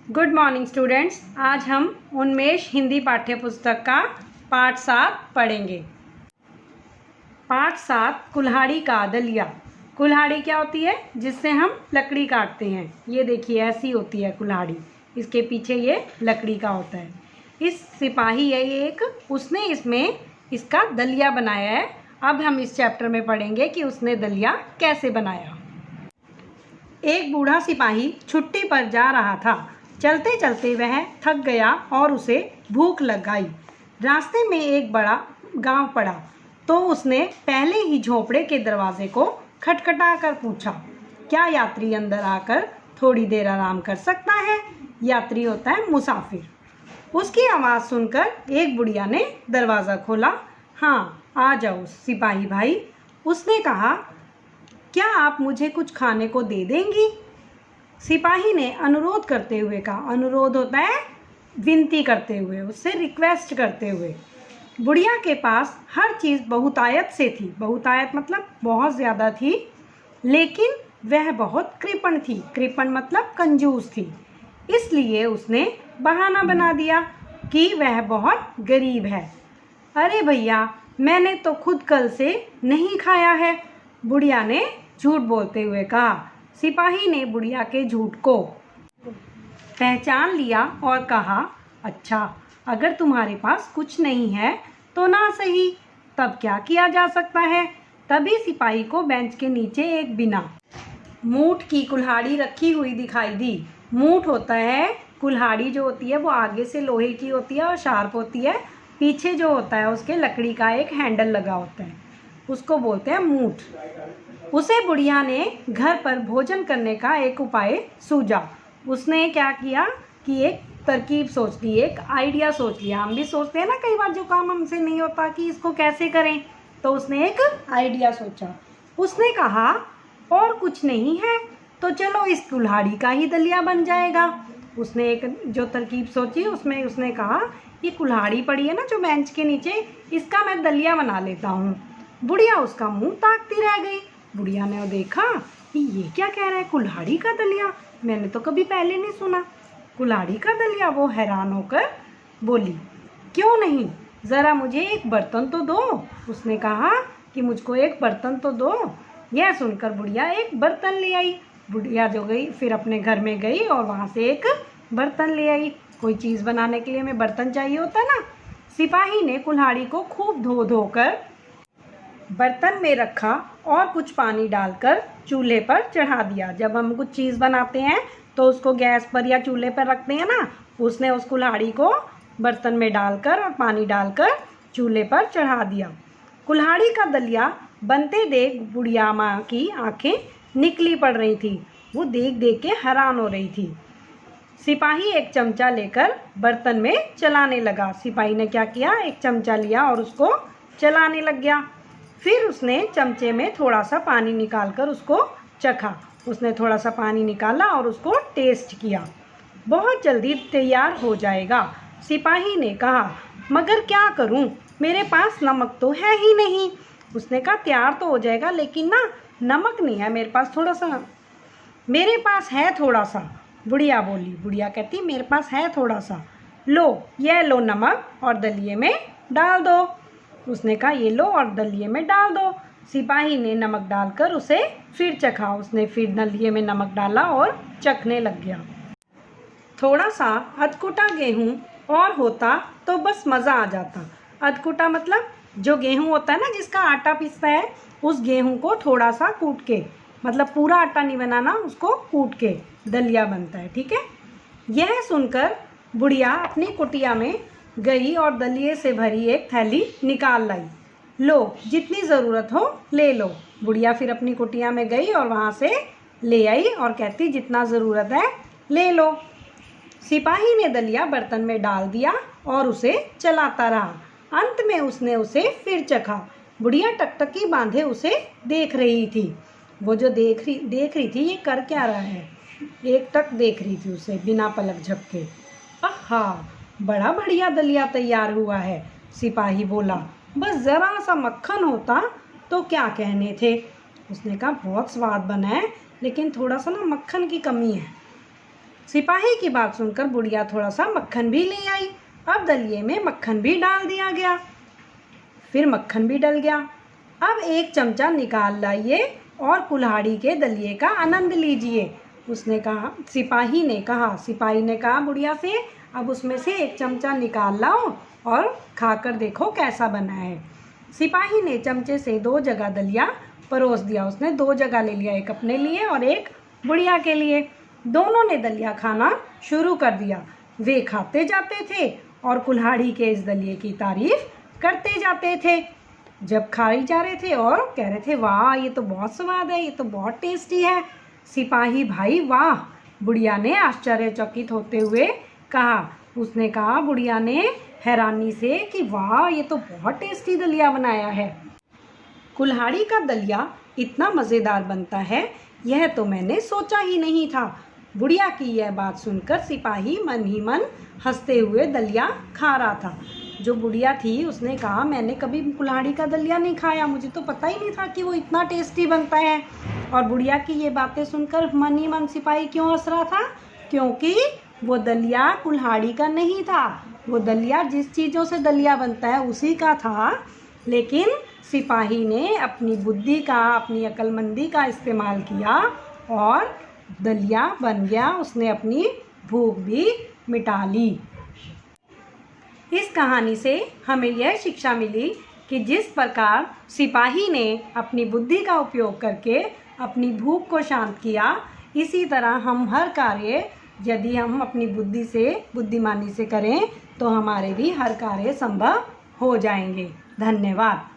Good morning students. आज हम उन्मेष हिंदी पाठ्य पुस्तक का पाठ 7 पढ़ेंगे। पाठ 7 कुल्हाड़ी का दलिया। कुल्हाड़ी क्या होती है? जिससे हम लकड़ी काटते हैं। ये देखिए ऐसी होती है कुल्हाड़ी, इसके पीछे ये लकड़ी का होता है। इस सिपाही है ये एक, उसने इसमें इसका दलिया बनाया है। अब हम इस चैप्टर में पढ़ेंगे कि उसने दलिया कैसे बनाया। एक बूढ़ा सिपाही छुट्टी पर जा रहा था। चलते चलते वह थक गया और उसे भूख लग गई। रास्ते में एक बड़ा गांव पड़ा तो उसने पहले ही झोपड़े के दरवाजे को खटखटाकर पूछा, क्या यात्री अंदर आकर थोड़ी देर आराम कर सकता है? यात्री होता है मुसाफिर। उसकी आवाज़ सुनकर एक बुढ़िया ने दरवाज़ा खोला। हाँ, आ जाओ सिपाही भाई, उसने कहा। क्या आप मुझे कुछ खाने को दे देंगी? सिपाही ने अनुरोध करते हुए कहा। अनुरोध होता है विनती करते हुए, उससे रिक्वेस्ट करते हुए। बुढ़िया के पास हर चीज़ बहुतायत से थी। बहुतायत मतलब बहुत ज़्यादा थी, लेकिन वह बहुत कृपण थी। कृपण मतलब कंजूस थी। इसलिए उसने बहाना बना दिया कि वह बहुत गरीब है। अरे भैया, मैंने तो खुद कल से नहीं खाया है, बुढ़िया ने झूठ बोलते हुए कहा। सिपाही ने बुढ़िया के झूठ को पहचान लिया और कहा, अच्छा, अगर तुम्हारे पास कुछ नहीं है तो ना सही, तब क्या किया जा सकता है? तभी सिपाही को बेंच के नीचे एक बिना मूठ की कुल्हाड़ी रखी हुई दिखाई दी। मूठ होता है, कुल्हाड़ी जो होती है वो आगे से लोहे की होती है और शार्प होती है। पीछे जो होता है उसके लकड़ी का एक हैंडल लगा होता है, उसको बोलते हैं मूठ। उसे बुढ़िया ने घर पर भोजन करने का एक उपाय सूझा। उसने क्या किया कि एक तरकीब सोच ली, एक आइडिया सोच लिया। हम भी सोचते हैं ना कई बार जो काम हमसे नहीं होता कि इसको कैसे करें, तो उसने एक आइडिया सोचा। उसने कहा, और कुछ नहीं है तो चलो इस कुल्हाड़ी का ही दलिया बन जाएगा। उसने एक जो तरकीब सोची उसमें उसने कहा, ये कुल्हाड़ी पड़ी है ना जो बेंच के नीचे, इसका मैं दलिया बना लेता हूँ। बुढ़िया उसका मुंह ताकती रह गई। बुढ़िया ने देखा कि ये क्या कह रहा है, कुल्हाड़ी का दलिया? मैंने तो कभी पहले नहीं सुना। कुल्हाड़ी का दलिया? वो हैरान होकर बोली, क्यों नहीं, ज़रा मुझे एक बर्तन तो दो। उसने कहा कि मुझको एक बर्तन तो दो। यह सुनकर बुढ़िया एक बर्तन ले आई। बुढ़िया जो गई फिर अपने घर में गई और वहाँ से एक बर्तन ले आई। कोई चीज़ बनाने के लिए हमें बर्तन चाहिए होता है ना। सिपाही ने कुल्हाड़ी को खूब धोकर बर्तन में रखा और कुछ पानी डालकर चूल्हे पर चढ़ा दिया। जब हम कुछ चीज़ बनाते हैं तो उसको गैस पर या चूल्हे पर रखते हैं ना, उसने उस कुल्हाड़ी को बर्तन में डालकर और पानी डालकर चूल्हे पर चढ़ा दिया। कुल्हाड़ी का दलिया बनते देख बुढ़िया माँ की आंखें निकली पड़ रही थी। वो देख देख के हैरान हो रही थी। सिपाही एक चमचा लेकर बर्तन में चलाने लगा। सिपाही ने क्या किया, एक चमचा लिया और उसको चलाने लग गया। फिर उसने चमचे में थोड़ा सा पानी निकालकर उसको चखा। उसने थोड़ा सा पानी निकाला और उसको टेस्ट किया। बहुत जल्दी तैयार हो जाएगा, सिपाही ने कहा। मगर क्या करूं, मेरे पास नमक तो है ही नहीं। उसने कहा, तैयार तो हो जाएगा लेकिन ना नमक नहीं है मेरे पास, थोड़ा सा। मेरे पास है थोड़ा सा, बुढ़िया बोली। बुढ़िया कहती, मेरे पास है थोड़ा सा, लो यह लो नमक और दलिये में डाल दो। उसने कहा, ये लो और दलिये में डाल दो। सिपाही ने नमक डालकर उसे फिर चखा। उसने फिर दलिये में नमक डाला और चखने लग गया। थोड़ा सा अधकुटा गेहूँ और होता तो बस मज़ा आ जाता। अधकुटा मतलब जो गेहूँ होता है ना जिसका आटा पिसता है, उस गेहूँ को थोड़ा सा कूट के, मतलब पूरा आटा नहीं बनाना, उसको कूट के दलिया बनता है, ठीक है। यह सुनकर बुढ़िया अपनी कुटिया में गई और दलिये से भरी एक थैली निकाल लाई। लो, जितनी ज़रूरत हो ले लो। बुढ़िया फिर अपनी कुटिया में गई और वहाँ से ले आई और कहती, जितना ज़रूरत है ले लो। सिपाही ने दलिया बर्तन में डाल दिया और उसे चलाता रहा। अंत में उसने उसे फिर चखा। बुढ़िया टकटकी बांधे उसे देख रही थी। वो जो देख रही थी, ये कर क्या रहा है, एक टक देख रही थी उसे बिना पलक झपके। आहा, बड़ा बढ़िया दलिया तैयार हुआ है, सिपाही बोला। बस ज़रा सा मक्खन होता तो क्या कहने थे। उसने कहा, बहुत स्वाद बना है लेकिन थोड़ा सा ना मक्खन की कमी है। सिपाही की बात सुनकर बुढ़िया थोड़ा सा मक्खन भी ले आई। अब दलिये में मक्खन भी डाल दिया गया। फिर मक्खन भी डल गया। अब एक चमचा निकाल लाइए और कुल्हाड़ी के दलिये का आनंद लीजिए, उसने कहा। सिपाही ने कहा बुढ़िया से, अब उसमें से एक चमचा निकाल लाओ और खाकर देखो कैसा बना है। सिपाही ने चमचे से 2 जगह दलिया परोस दिया। उसने 2 जगह ले लिया, एक अपने लिए और एक बुढ़िया के लिए। दोनों ने दलिया खाना शुरू कर दिया। वे खाते जाते थे और कुल्हाड़ी के इस दलिये की तारीफ करते जाते थे। जब खाई जा रहे थे और कह रहे थे, वाह ये तो बहुत स्वाद है, ये तो बहुत टेस्टी है। सिपाही भाई वाह, बुढ़िया ने आश्चर्यचकित होते हुए कहा। उसने कहा बुढ़िया ने हैरानी से कि वाह ये तो बहुत टेस्टी दलिया बनाया है। कुल्हाड़ी का दलिया इतना मज़ेदार बनता है, यह तो मैंने सोचा ही नहीं था। बुढ़िया की यह बात सुनकर सिपाही मन ही मन हंसते हुए दलिया खा रहा था। जो बुढ़िया थी उसने कहा, मैंने कभी कुल्हाड़ी का दलिया नहीं खाया, मुझे तो पता ही नहीं था कि वो इतना टेस्टी बनता है। और बुढ़िया की ये बातें सुनकर मन ही मन सिपाही क्यों हंस रहा था? क्योंकि वो दलिया कुल्हाड़ी का नहीं था, वो दलिया जिस चीज़ों से दलिया बनता है उसी का था। लेकिन सिपाही ने अपनी बुद्धि का, अपनी अक्लमंदी का इस्तेमाल किया और दलिया बन गया। उसने अपनी भूख भी मिटा ली। इस कहानी से हमें यह शिक्षा मिली कि जिस प्रकार सिपाही ने अपनी बुद्धि का उपयोग करके अपनी भूख को शांत किया, इसी तरह हम हर कार्य यदि हम अपनी बुद्धिमानी से करें तो हमारे भी हर कार्य संभव हो जाएंगे। धन्यवाद।